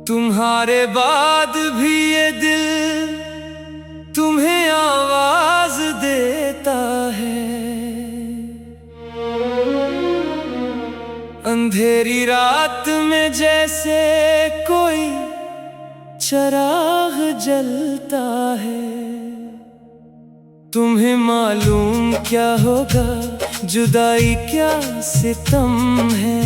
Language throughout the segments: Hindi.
तुम्हारे बाद भी ये दिल तुम्हें आवाज देता है। अंधेरी रात में जैसे कोई चिराग जलता है। तुम्हें मालूम क्या होगा जुदाई क्या सितम है।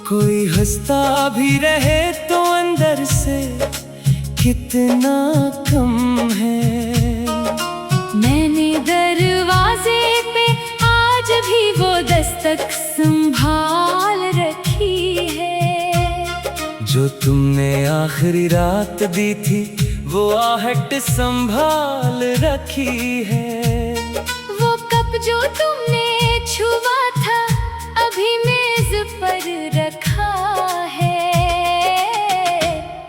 कोई हंसता भी रहे तो अंदर से कितना कम है। मैंने दरवाजे पे आज भी वो दस्तक संभाल रखी है। जो तुमने आखिरी रात दी थी वो आहट संभाल रखी है। वो कप जो तुमने छुआ था अभी मेज पर रखा है।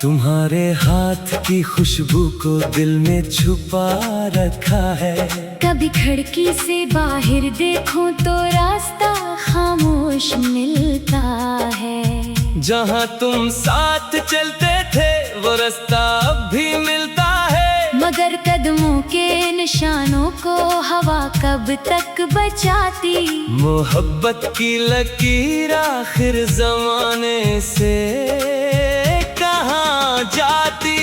तुम्हारे हाथ की खुशबू को दिल में छुपा रखा है। कभी खिड़की से बाहर देखूं तो रास्ता खामोश मिलता है। जहाँ तुम साथ चलते थे वो रास्ता अब भी मिलता है। मगर कदमों के निशानों को हवा कब तक बचाती। मोहब्बत की लकीर आखिर जमाने से कहाँ जाती।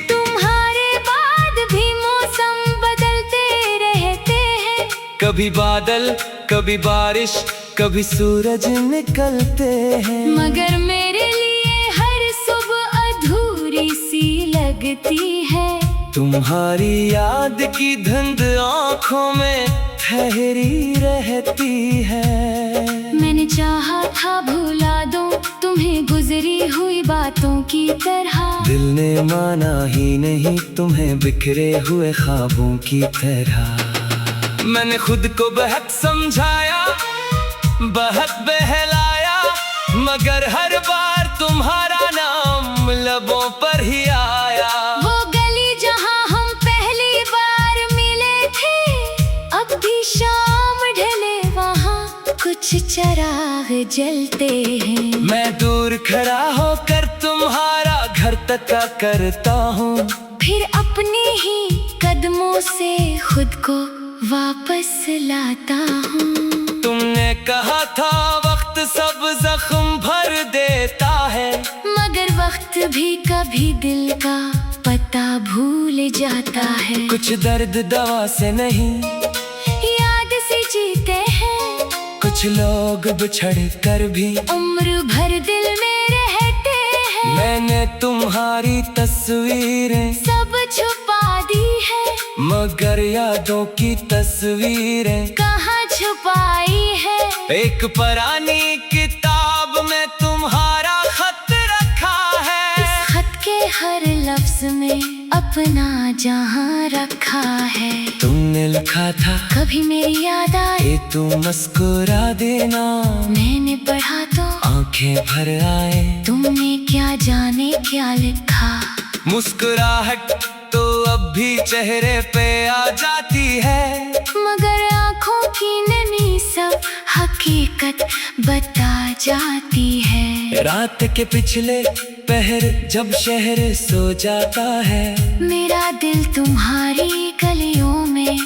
तुम्हारे बाद भी मौसम बदलते रहते हैं। कभी बादल कभी बारिश कभी सूरज निकलते हैं। मगर मेरे लिए हर सुबह अधूरी सी लगती है। तुम्हारी याद की धुंध आँखों में ठहरी रहती है। मैंने चाहा था भुला दूं तुम्हें गुजरी हुई बातों की तरह। दिल ने माना ही नहीं तुम्हें बिखरे हुए ख्वाबों की तरह। मैंने खुद को बहक समझाया बहुत बहलाया। मगर हर बार तुम्हारा नाम लबों पर ही आया। वो गली जहां हम पहली बार मिले थे अब भी शाम ढले वहां कुछ चिराग जलते हैं। मैं दूर खड़ा होकर तुम्हारा घर तक करता हूँ। फिर अपने ही कदमों से खुद को वापस लाता हूँ। तुमने कहा था वक्त सब जख्म भर देता है। मगर वक्त भी कभी दिल का पता भूल जाता है। कुछ दर्द दवा से नहीं याद से जीते हैं। कुछ लोग बिछड़ कर भी उम्र भर दिल में रहते हैं। मैंने तुम्हारी तस्वीरें सब छुपा दी है। मगर यादों की तस्वीरें कहाँ छुपाई है। एक पुरानी किताब में तुम्हारा खत रखा है। इस खत के हर लफ्ज में अपना जहां रखा है। तुमने लिखा था कभी मेरी याद आए तू मुस्कुरा देना। मैंने पढ़ा तो आंखें भर आए। तुमने क्या जाने क्या लिखा। मुस्कुराहट तो अब भी चेहरे पे आ जाती है। मगर आँखों की नमी सब हकीकत बता जाती है। रात के पिछले पहर जब शहर सो जाता है। मेरा दिल तुम्हारी गलियों में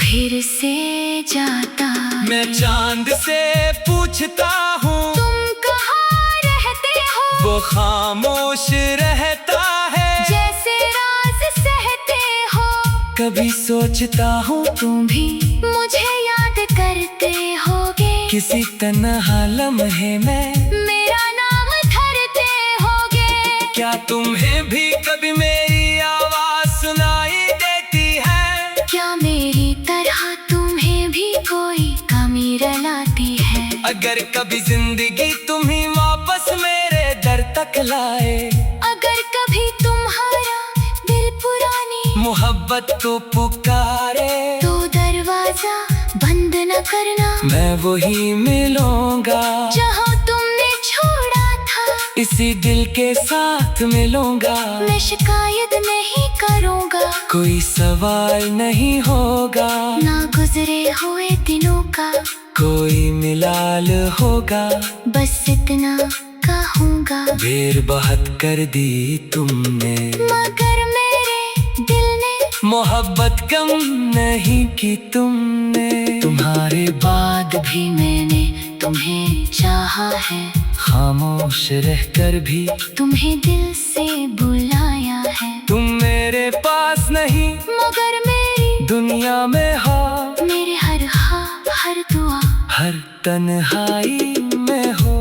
फिर से जाता। मैं चांद से पूछता हूँ तुम कहाँ रहते हो। वो खामोश रहता है जैसे राज सहते हो। कभी सोचता हूँ तुम भी मुझे याद करते होगे। किसी तन्हा लम्हे में मेरा नाम धरते होगे। क्या तुम्हें भी कभी मेरी आवाज सुनाई देती है। क्या मेरी तरह तुम्हें भी कोई कमी रुलाती है। अगर कभी जिंदगी तुम्ही वापस मेरे दर तक लाए। अगर कभी तुम्हारा दिल पुरानी मोहब्बत तो पुकारे तो दरवाजा बंद न करना। मैं वही मिलूंगा जहाँ तुमने छोड़ा था। इसी के साथ मिलूंगा। मैं शिकायत नहीं करूँगा, कोई सवाल नहीं होगा। ना गुजरे हुए दिनों का कोई मिलाल होगा। बस इतना कहूँगा, देर बहुत कर दी तुमने, मगर मेरे दिल ने मोहब्बत कम नहीं की तुमने। तुम्हारे बाद भी मैंने तुम्हें चाहा है, खामोश रहकर भी तुम्हें दिल से बुलाया है। तुम मेरे पास नहीं, मगर मेरी दुनिया में हो। मेरे हर हर दुआ, हर तन्हाई में हो।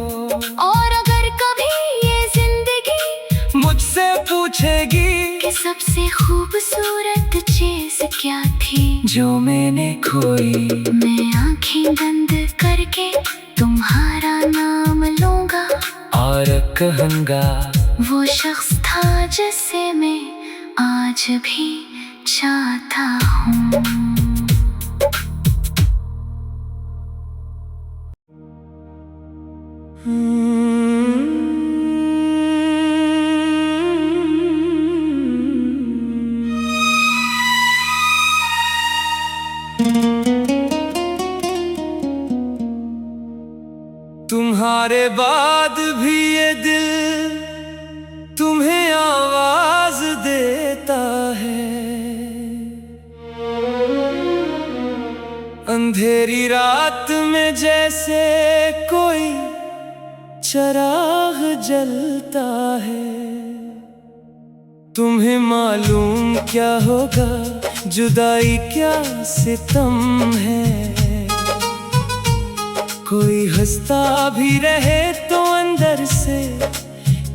और अगर कभी ये जिंदगी मुझसे पूछेगी कि सबसे खूबसूरत चीज क्या थी जो मैंने खोई, मैं आंखें बंद करके तुम्हारा नाम लूंगा और कहूँगा वो शख्स था जिसे मैं आज भी चाहता हूँ। तुम्हारे बाद भी ये दिल तुम्हें आवाज देता है। अंधेरी रात में जैसे कोई चिराग जलता है। तुम्हें मालूम क्या होगा, जुदाई क्या सितम है। कोई हंसता भी रहे तो अंदर से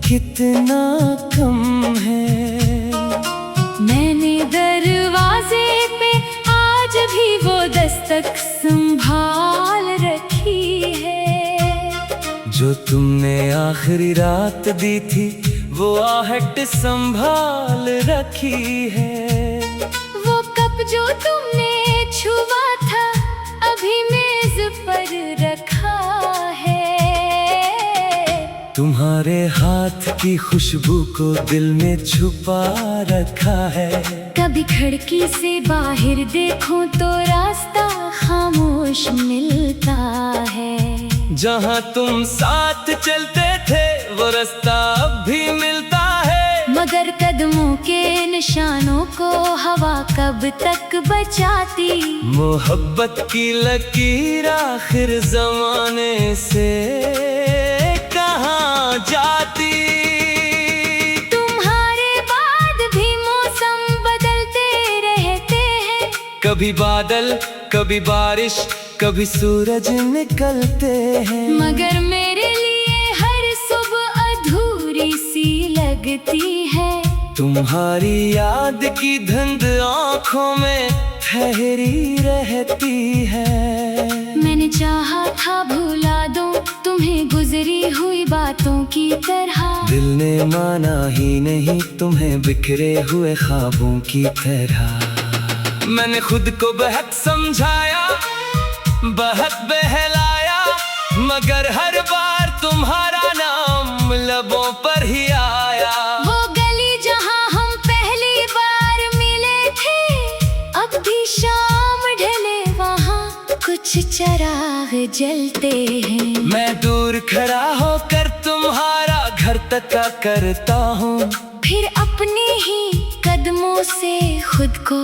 कितना कम है। मैंने दरवाजे पे आज भी वो दस्तक संभाल रखी है। जो तुमने आखिरी रात दी थी वो आहट संभाल रखी है। वो कप जो तुमने छुआ था अभी मेज पर रखा है। तुम्हारे हाथ की खुशबू को दिल में छुपा रखा है। कभी खिड़की से बाहर देखूं तो रास्ता खामोश मिलता है। जहाँ तुम साथ चलते थे वो रास्ता अब भी मिलता है। मगर कदमों के निशानों को हवा कब तक बचाती। मोहब्बत की लकीर आखिर जमाने से कहाँ जाती। तुम्हारे बाद भी मौसम बदलते रहते हैं। कभी बादल, कभी बारिश, कभी सूरज निकलते हैं। मगर मेरे लिए हर सुबह अधूरी सी लगती है। तुम्हारी याद की धुंध आँखों में ठहरी रहती है। मैंने चाहा था भुला दूं तुम्हें गुजरी हुई बातों की तरह। दिल ने माना ही नहीं तुम्हें बिखरे हुए ख्वाबों की तरह। मैंने खुद को बहक समझाया, बहुत बहलाया, मगर हर बार तुम्हारा नाम लबों पर ही आया। वो गली जहां हम पहली बार मिले थे, अब भी शाम ढले वहां कुछ चिराग जलते हैं। मैं दूर खड़ा होकर तुम्हारा घर तक करता हूँ, फिर अपने ही कदमों से खुद को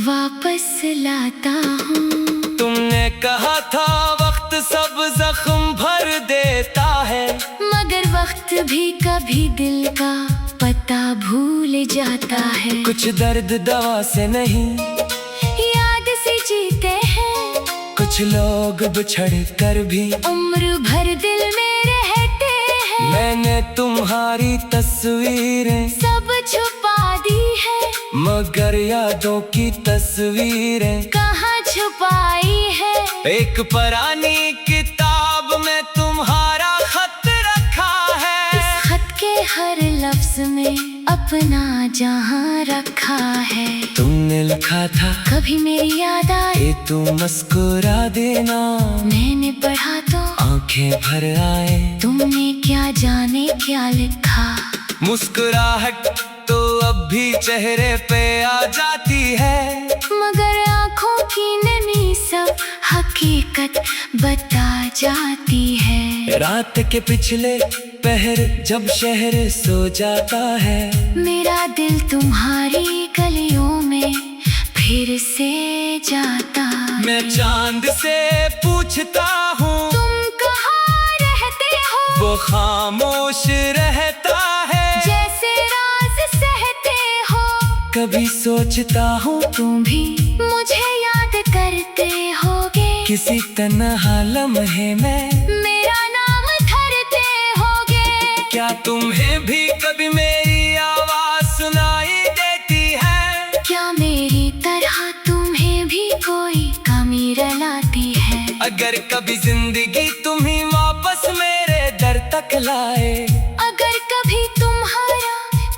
वापस लाता हूँ। तुमने कहा था वक्त सब जख्म भर देता है, मगर वक्त भी कभी दिल का पता भूल जाता है। कुछ दर्द दवा से नहीं याद से जीते हैं, कुछ लोग बिछड़ कर भी उम्र भर दिल में रहते हैं। मैंने तुम्हारी तस्वीरें सब छुपा दी है, मगर यादों की तस्वीरें कहाँ छुपाई है। एक पुरानी किताब में तुम्हारा खत रखा है। इस खत के हर लफ्ज में अपना जहां रखा है। तुमने लिखा था कभी मेरी याद आए तू मुस्कुरा देना, मैंने पढ़ा तो आंखें भर आए। तुमने क्या जाने क्या लिखा। मुस्कुराहट तो अब भी चेहरे पे आ जाती है, मगर आँखों की नमी सब हकीकत बता जाती है। रात के पिछले पहर जब शहर सो जाता है, मेरा दिल तुम्हारी गलियों में फिर से जाता है। मैं चांद से पूछता हूँ तुम कहाँ रहते हो, वो खामोश रहता है, जैसे राज सहते हो। कभी सोचता हूँ तुम भी मुझे याद करते होगे, किसी तन्हा लम्हे में मेरा नाम धरते होगे। क्या तुम्हें भी कभी मेरी आवाज सुनाई देती है? क्या मेरी तरह तुम्हें भी कोई कमी रुलाती है? अगर कभी जिंदगी तुम्ही वापस मेरे दर तक लाए, अगर कभी तुम्हारा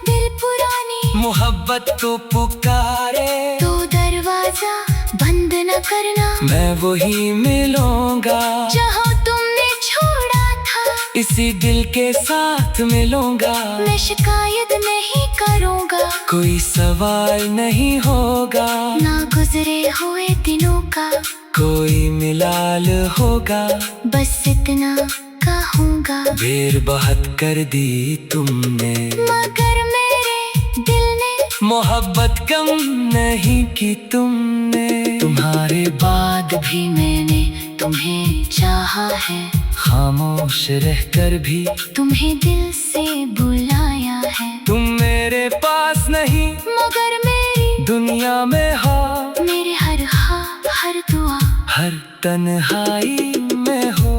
दिल पुरानी मोहब्बत को पुकारे, तो दरवाजा बंद न करना, मैं वही मिलूंगा जहाँ तुमने छोड़ा था। इसी दिल के साथ मिलूंगा, मैं शिकायत नहीं करूँगा, कोई सवाल नहीं होगा, ना गुजरे हुए दिनों का कोई मिलाल होगा। बस इतना कहूँगा, देर बहुत कर दी तुमने, मगर मेरे दिल ने मोहब्बत कम नहीं की तुमने। तुम्हारे बाद भी मैंने तुम्हें चाहा है, खामोश रहकर भी तुम्हें दिल से बुलाया है। तुम मेरे पास नहीं, मगर मेरी दुनिया में हो, मेरे हर हर दुआ, हर तन्हाई में हो।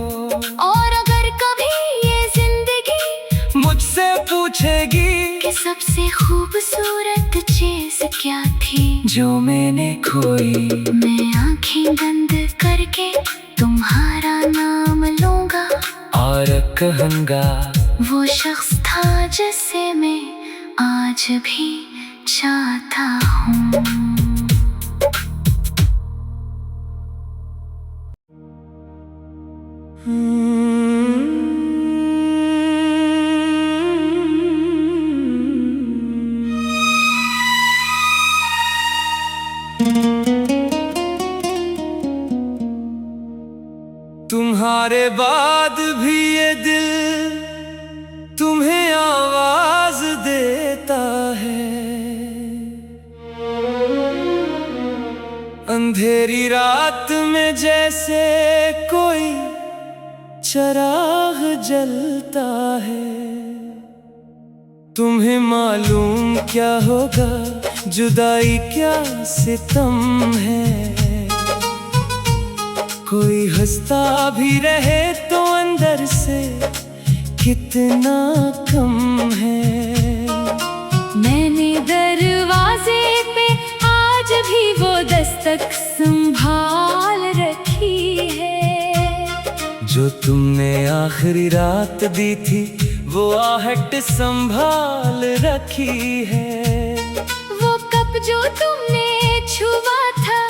और अगर कभी ये जिंदगी मुझसे पूछेगी कि सबसे खूबसूरत चीज क्या थी जो मैंने खोई, मैं आंखें बंद करके तुम्हारा नाम लूंगा, और कहूँगा वो शख्स था जिसे मैं आज भी चाहता हूँ। तुम्हारे बाद भी ये दिल तुम्हें आवाज देता है, अंधेरी रात में जैसे कोई चिराग जलता है। तुम्हें मालूम क्या होगा, जुदाई क्या सितम है, कोई हंसता भी रहे तो अंदर से कितना कम है। मैंने दरवाजे पे आज भी वो दस्तक संभाल रखी है, जो तुमने आखिरी रात दी थी वो आहट संभाल रखी है। वो कप जो तुमने छुआ था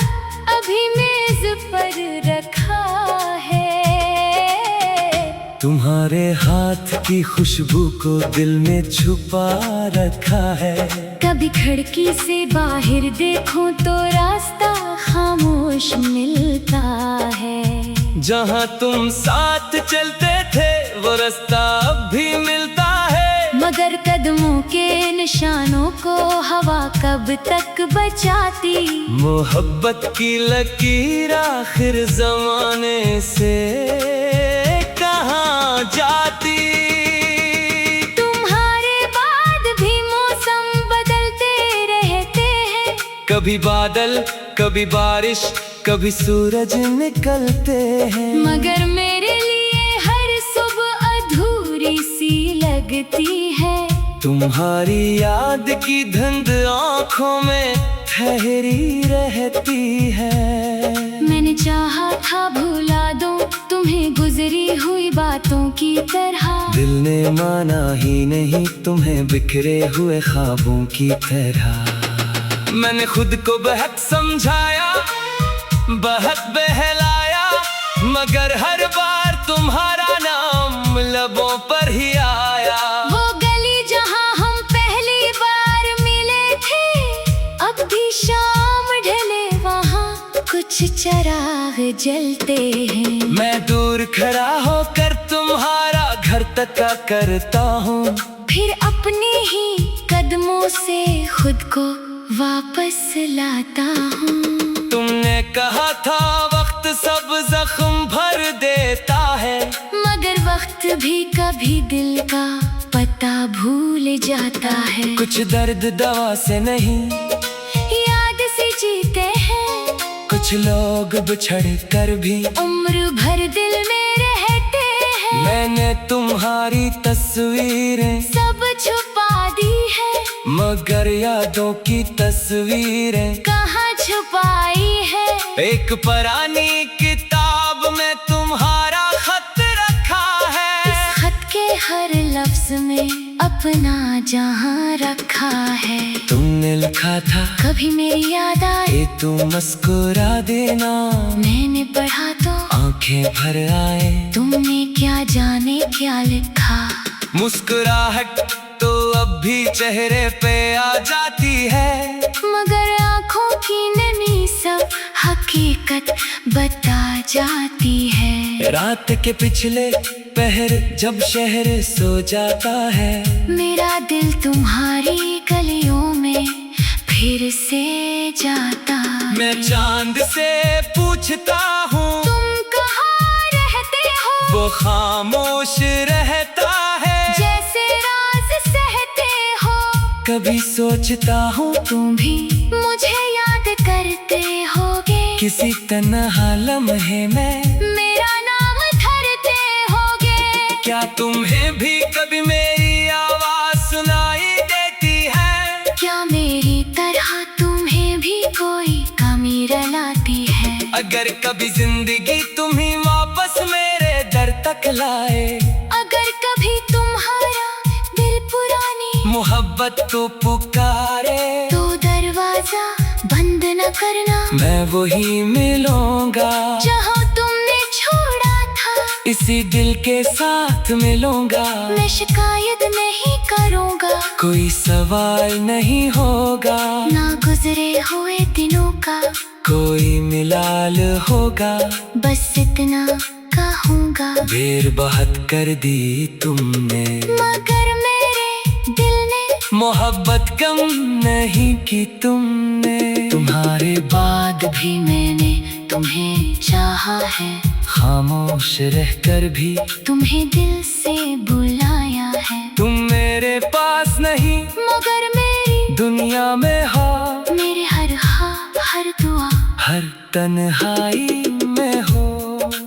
अभी मेज पर रखा है। तुम्हारे हाथ की खुशबू को दिल में छुपा रखा है। कभी खिड़की से बाहर देखूं तो रास्ता खामोश मिलता है। जहाँ तुम साथ चलते थे वो रास्ता अब भी मिलता है, मगर कदमों के निशानों को हवा कब तक बचाती। मोहब्बत की लकीर आखिर जमाने से कहाँ जाती। तुम्हारे बाद भी मौसम बदलते रहते हैं, कभी बादल कभी बारिश कभी सूरज निकलते हैं, मगर मेरे लिए हर सुबह अधूरी सी लगती है। तुम्हारी याद की धुंध आँखों में ठहरी रहती है। मैंने चाहा था भुला दूं तुम्हें गुजरी हुई बातों की तरह, दिल ने माना ही नहीं तुम्हें बिखरे हुए ख्वाबों की तरह। मैंने खुद को बहुत समझाया बहुत बहलाया, मगर हर बार तुम्हारा नाम लबों पर ही आया। वो गली जहां जलते हैं। मैं दूर खड़ा होकर तुम्हारा घर तक का करता हूँ, फिर अपने ही कदमों से खुद को वापस लाता हूँ। तुमने कहा था वक्त सब जख्म भर देता है, मगर वक्त भी कभी दिल का पता भूल जाता है। कुछ दर्द दवा से नहीं याद से जीते हैं, कुछ लोग बिछड़ कर भी उम्र भर दिल में रहते हैं। मैंने तुम्हारी तस्वीरें सब छुपा दी है, मगर यादों की तस्वीरें कहाँ छुपाई है। एक पुरानी किताब में तुम्हारा खत रखा है, इस खत के हर लफ्ज में अपना जहां रखा है। तुमने लिखा था कभी मेरी याद आए ये तू मुस्कुरा देना, मैंने पढ़ा तो आंखें भर आए। तुमने क्या जाने क्या लिखा। मुस्कुराहट तो अब भी चेहरे पे आ जाती है, मगर आँखों की नमी सब हकीकत बता जाती है। रात के पिछले पहर जब शहर सो जाता है, मेरा दिल तुम्हारी गलियों में फिर से जाता है। मैं चांद से पूछता हूँ तुम कहाँ रहते हो, वो खामोश रहता है, जैसे राज सहते हो। कभी सोचता हूँ तुम भी मुझे याद करते होगे, किसी तन्हा लम्हे में मेरा नाम धरते होगे। क्या तुम्हें भी कभी मेरी आवाज सुनाई देती है, क्या मेरी तरह तुम्हें भी कोई कमी रुलाती है। अगर कभी जिंदगी तुम्ही वापस मेरे दर तक लाए, अगर कभी तुम्हारा दिल पुरानी मोहब्बत को पुकारे, तो दरवाजा बंद न करना, मैं वही मिलूंगा जहाँ तुमने छोड़ा था। इसी दिल के साथ मिलूंगा, मैं शिकायत नहीं करूँगा, कोई सवाल नहीं होगा, ना गुजरे हुए दिनों का कोई मिलाल होगा। बस इतना कहूँगा, देर बहुत कर दी तुमने, मगर मेरे दिल ने मोहब्बत कम नहीं की तुमने। तुम्हारे बाद भी मैंने तुम्हें चाहा है, खामोश रहकर भी तुम्हें दिल से बुलाया है। तुम मेरे पास नहीं मगर मेरी दुनिया में हो, मेरे हर हाँ हर दुआ हर तन्हाई में हो।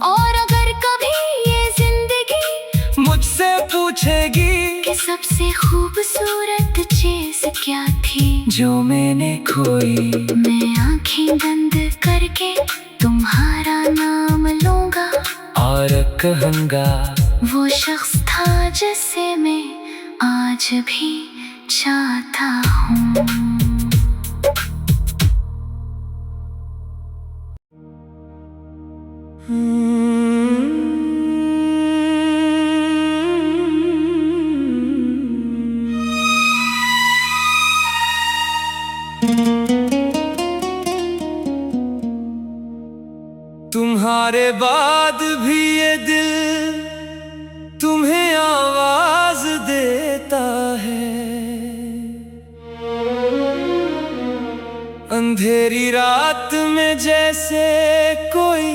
और अगर कभी ये जिंदगी मुझसे पूछेगी कि सबसे खूबसूरत चीज क्या थी जो मैंने खोई, मैं आंखें बंद करके तुम्हारा नाम लूंगा, और कहूँगा वो शख्स था जिसे मैं आज भी चाहता हूँ। तुम्हारे बाद भी ये दिल तुम्हें आवाज देता है, अंधेरी रात में जैसे कोई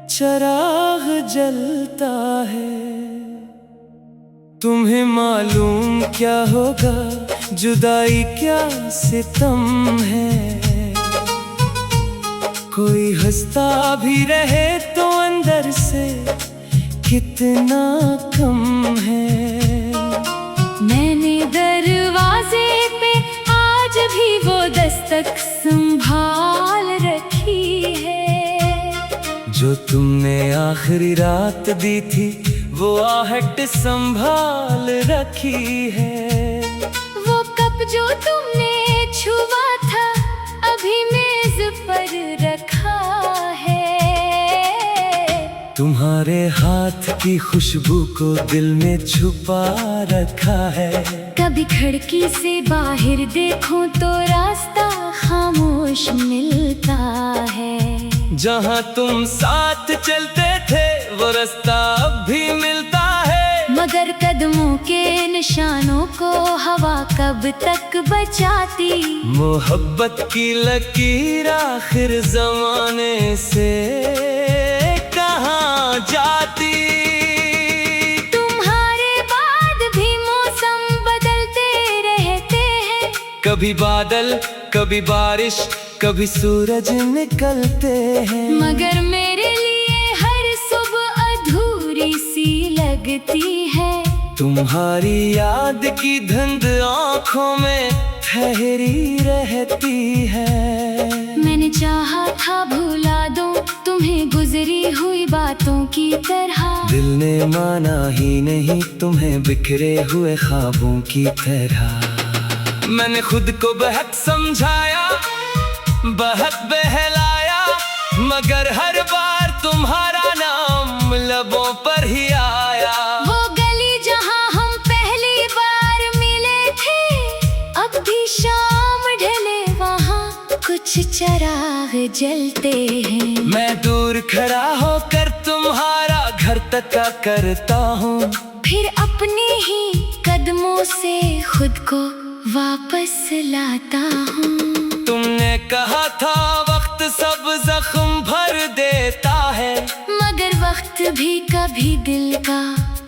चिराग जलता है। तुम्हें मालूम क्या होगा जुदाई क्या सितम है, कोई हंसता भी रहे तो अंदर से कितना कम है। मैंने दरवाजे पे आज भी वो दस्तक संभाल रखी है, जो तुमने आखिरी रात दी थी वो आहट संभाल रखी है। वो कप जो तुमने छुआ था अभी मेज पर रखा है। तुम्हारे हाथ की खुशबू को दिल में छुपा रखा है। कभी खिड़की से बाहर देखूं तो रास्ता खामोश मिलता है। जहाँ तुम साथ चलते थे वो रास्ता अब भी मिलता है, मगर कदमों के निशानों को हवा कब तक बचाती। मोहब्बत की लकीर आखिर जमाने से कहाँ जाती। तुम्हारे बाद भी मौसम बदलते रहते हैं, कभी बादल कभी बारिश कभी सूरज निकलते हैं, मगर मेरे लिए हर सुबह अधूरी सी लगती है। तुम्हारी याद की धुंध आँखों में ठहरी रहती है। मैंने चाहा था भुला दूं तुम्हें गुजरी हुई बातों की तरह, दिल ने माना ही नहीं तुम्हें बिखरे हुए ख्वाबों की तरह। मैंने खुद को बहक समझाया, बहुत बहलाया, मगर हर बार तुम्हारा नाम लबों पर ही आया। वो गली जहां हम पहली बार मिले थे, अब भी शाम ढले वहां कुछ चिराग जलते हैं। मैं दूर खड़ा होकर तुम्हारा घर तक करता हूँ, फिर अपने ही कदमों से खुद को वापस लाता हूँ। तुमने कहा था वक्त सब जख्म भर देता है, मगर वक्त भी कभी दिल का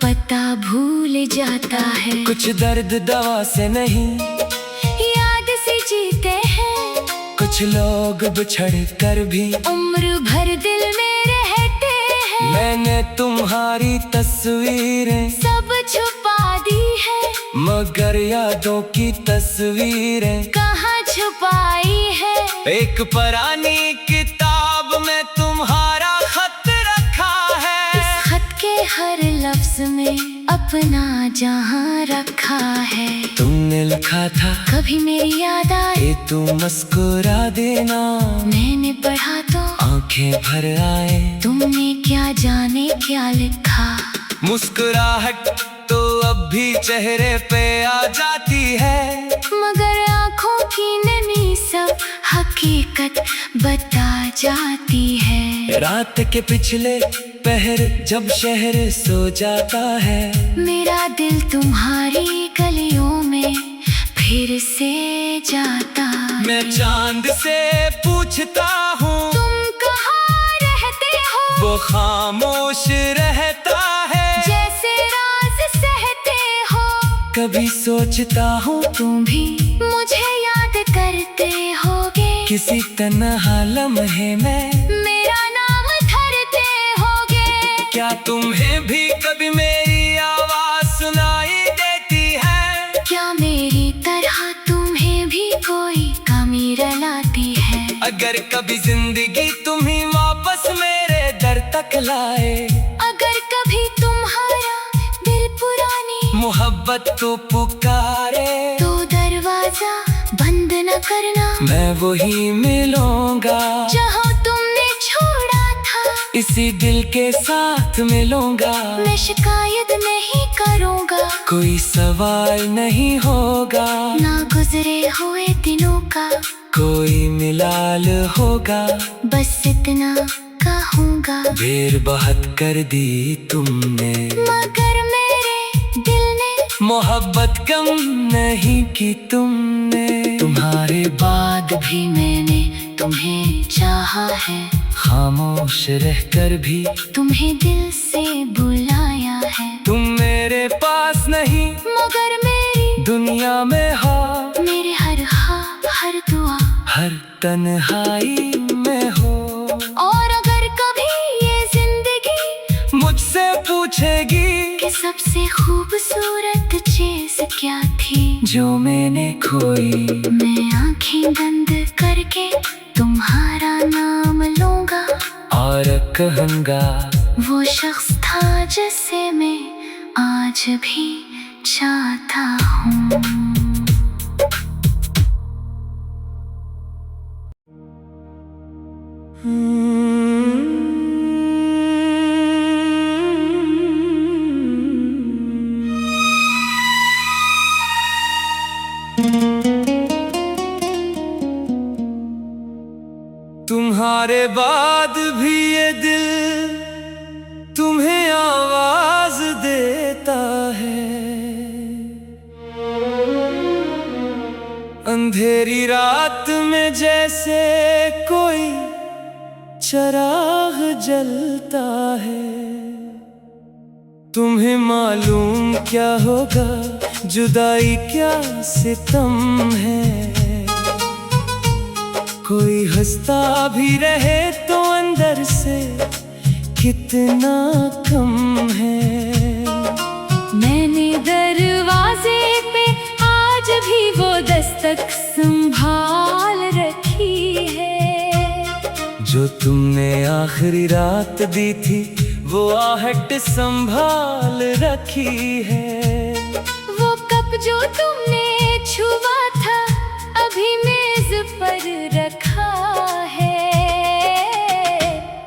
पता भूल जाता है। कुछ दर्द दवा से नहीं याद से जीते हैं, कुछ लोग बिछड़ कर भी उम्र भर दिल में रहते हैं। मैंने तुम्हारी तस्वीरें सब छुपा दी है, मगर यादों की तस्वीरें कहाँ छुपाई है। एक पुरानी किताब में तुम्हारा खत रखा है, इस खत के हर लफ्ज में अपना जहां रखा है। तुमने लिखा था कभी मेरी याद आए तू मुस्कुरा देना, मैंने पढ़ा तो आंखें भर आए। तुमने क्या जाने क्या लिखा, मुस्कुराहट तो अब भी चेहरे पे आ जाती है, मगर आँखों की नमी सब हकीकत बता जाती है। रात के पिछले पहर जब शहर सो जाता है, मेरा दिल तुम्हारी गलियों में फिर से जाता है। मैं चांद से पूछता हूँ तुम कहाँ रहते हो, वो खामोश रहता है। जैसे राज सहते हो, कभी सोचता हूँ तुम भी मुझे याद करते होगे, किसी तन्हा लम्हे में मेरा नाम धरते होगे। क्या तुम्हें भी कभी मेरी आवाज सुनाई देती है, क्या मेरी तरह तुम्हें भी कोई कमी रुलाती है। अगर कभी जिंदगी तुम्ही वापस मेरे दर तक लाए, अगर कभी तुम्हारा दिल पुरानी मोहब्बत तो पुकारे, तो दरवाजा बंद न करना, मैं वही मिलूंगा जहाँ तुमने छोड़ा था। इसी दिल के साथ मिलूंगा, मैं शिकायत नहीं करूँगा, कोई सवाल नहीं होगा, ना गुजरे हुए दिनों का कोई मिलाल होगा। बस इतना कहूँगा, देर बहुत कर दी तुमने, मगर मेरे दिल ने मोहब्बत कम नहीं की तुमने। तुम्हारे बाद भी मैंने तुम्हें चाहा है, खामोश रहकर भी तुम्हें दिल से बुलाया है। तुम मेरे पास नहीं मगर मेरी दुनिया में हो, मेरे हर हाँ हर दुआ हर तन्हाई में हो। और अगर कभी ये जिंदगी मुझसे पूछेगी कि सबसे खूबसूरत चीज क्या थी जो मैंने खोई, मैं आंखें बंद करके तुम्हारा नाम लूंगा, और कहूँगा वो शख्स था जिसे मैं आज भी चाहता हूँ। तुम्हारे तुम्हारे बाद भी ये दिल तुम्हें आवाज देता है। अंधेरी रात में जैसे कोई चिराग जलता है। तुम्हें मालूम क्या होगा, जुदाई क्या सितम है। कोई हंसता भी रहे तो अंदर से कितना कम है। मैंने दरवाजे पे आज भी वो दस्तक संभाल रखी है। जो तुमने आखिरी रात दी थी वो आहट संभाल रखी है। वो कप जो तुमने छुआ था अभी मेज पर रखा है।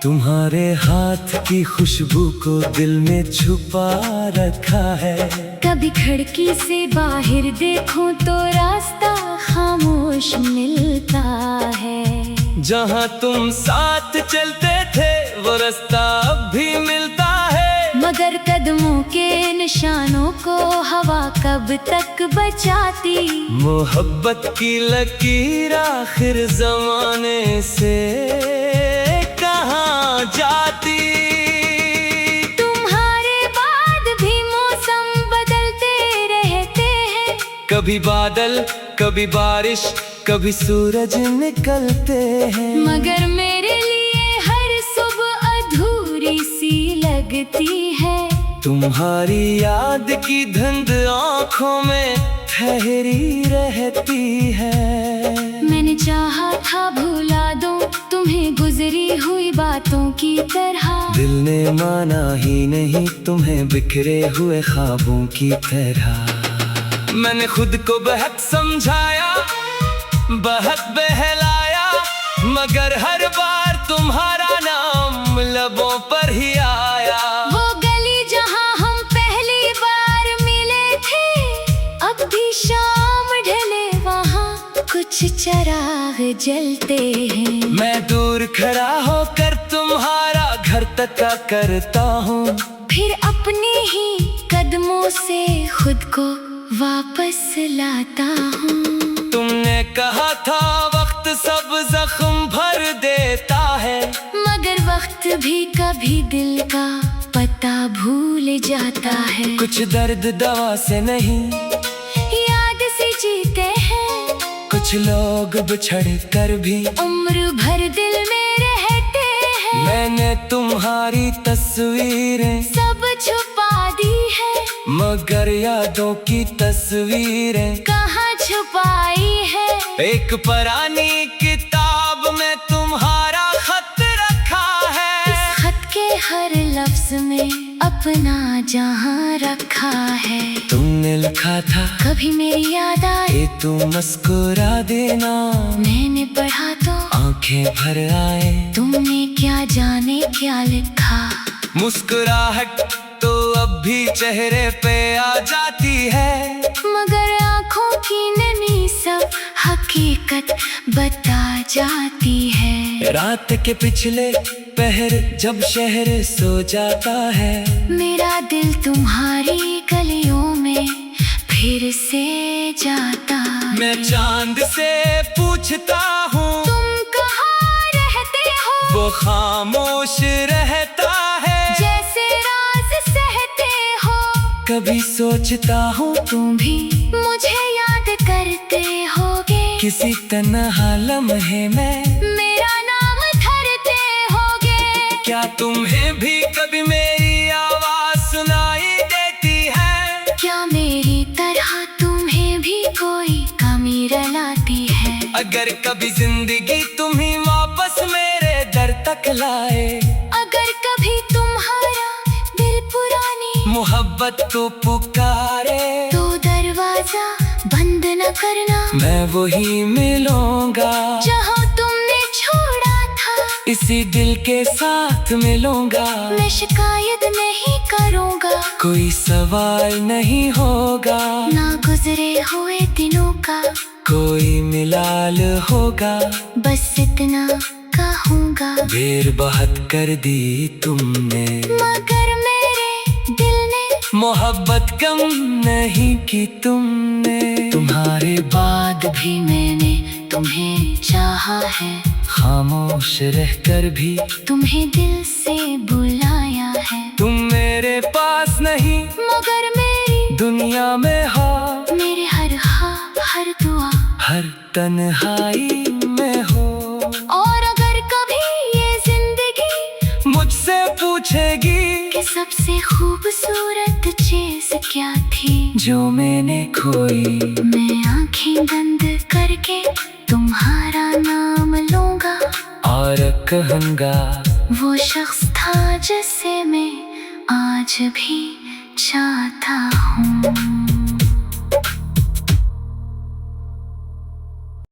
तुम्हारे हाथ की खुशबू को दिल में छुपा रखा है। कभी खिड़की से बाहर देखूं तो रास्ता खामोश मिलता है। जहाँ तुम साथ चलते थे वो रास्ता अब भी मिलता है। मगर कदमों के निशानों को हवा कब तक बचाती। मोहब्बत की लकीर आखिर जमाने से कहाँ जाती। तुम्हारे बाद भी मौसम बदलते रहते हैं। कभी बादल, कभी बारिश, कभी सूरज निकलते हैं। मगर मेरे लिए हर सुबह अधूरी सी लगती है। तुम्हारी याद की धुंध आँखों में ठहरी रहती है। मैंने चाहा था भुला दूं तुम्हें गुजरी हुई बातों की तरह। दिल ने माना ही नहीं तुम्हें बिखरे हुए ख्वाबों की तरह। मैंने खुद को बहक समझाया, बहक बहलाया, मगर हर बार तुम्हारा नाम लबों पर ही आया। वो गली जहां हम पहली बार मिले थे, अब भी शाम ढले वहां कुछ चिराग जलते हैं। मैं दूर खड़ा होकर तुम्हारा घर तक करता हूँ। फिर अपने ही कदमों से खुद को वापस लाता हूँ। तुमने कहा था वक्त सब जख्म भर देता है। मगर वक्त भी कभी दिल का पता भूल जाता है। कुछ दर्द दवा से नहीं, याद से जीते हैं। कुछ लोग बिछड़ कर भी उम्र भर दिल में रहते हैं। मैंने तुम्हारी तस्वीरें सब छुपा दी है, मगर यादों की तस्वीरें कहाँ छुपाई है। एक पुरानी किताब में तुम्हारा खत रखा है। इस खत के हर लफ्ज में अपना जहां रखा है। तुमने लिखा था कभी मेरी याद आए तू मुस्कुरा देना। मैंने पढ़ा तो आंखें भर आए। तुमने क्या जाने क्या लिखा। मुस्कुराहट तो अब भी चेहरे पे आ जाती है। मगर आँखों की नमी सब हकीकत बता जाती है। रात के पिछले पहर जब शहर सो जाता है। मेरा दिल तुम्हारी गलियों में फिर से जाता है। मैं चांद से पूछता हूँ तुम कहाँ रहते हो। वो खामोश रहता है। जैसे राज सहते हो। कभी सोचता हूँ तुम भी मुझे याद करते होगे। किसी तन्हा लम्हे में मेरा नाम धरते होगे। क्या तुम्हें भी कभी मेरी आवाज सुनाई देती है। क्या मेरी तरह तुम्हें भी कोई कमी रुलाती है। अगर कभी जिंदगी तुम्ही वापस मेरे दर तक लाए। अगर कभी तुम्हारा दिल पुरानी मोहब्बत तो पुकारे तो दरवाजा बंद न करना। मैं वही मिलूंगा जहाँ तुमने छोड़ा था। इसी दिल के साथ मिलूंगा। मैं शिकायत नहीं करूँगा। कोई सवाल नहीं होगा। ना गुजरे हुए दिनों का कोई मिलाल होगा। बस इतना कहो रहूंगा। देर बहुत कर दी तुमने, मगर मेरे दिल ने मोहब्बत कम नहीं की तुमने। तुम्हारे बाद भी मैंने तुम्हें चाहा है, खामोश रहकर भी तुम्हें दिल से बुलाया है। तुम मेरे पास नहीं, मगर मेरी दुनिया में हो। मेरे हर हाँ हर दुआ हर तन्हाई में हो। और अगर कभी ये जिंदगी मुझसे पूछेगी कि सबसे खूबसूरत चीज क्या थी जो मैंने खोई, मैं आंखें बंद करके तुम्हारा नाम लूंगा और कहूँगा वो शख्स था जिसे मैं आज भी चाहता हूँ।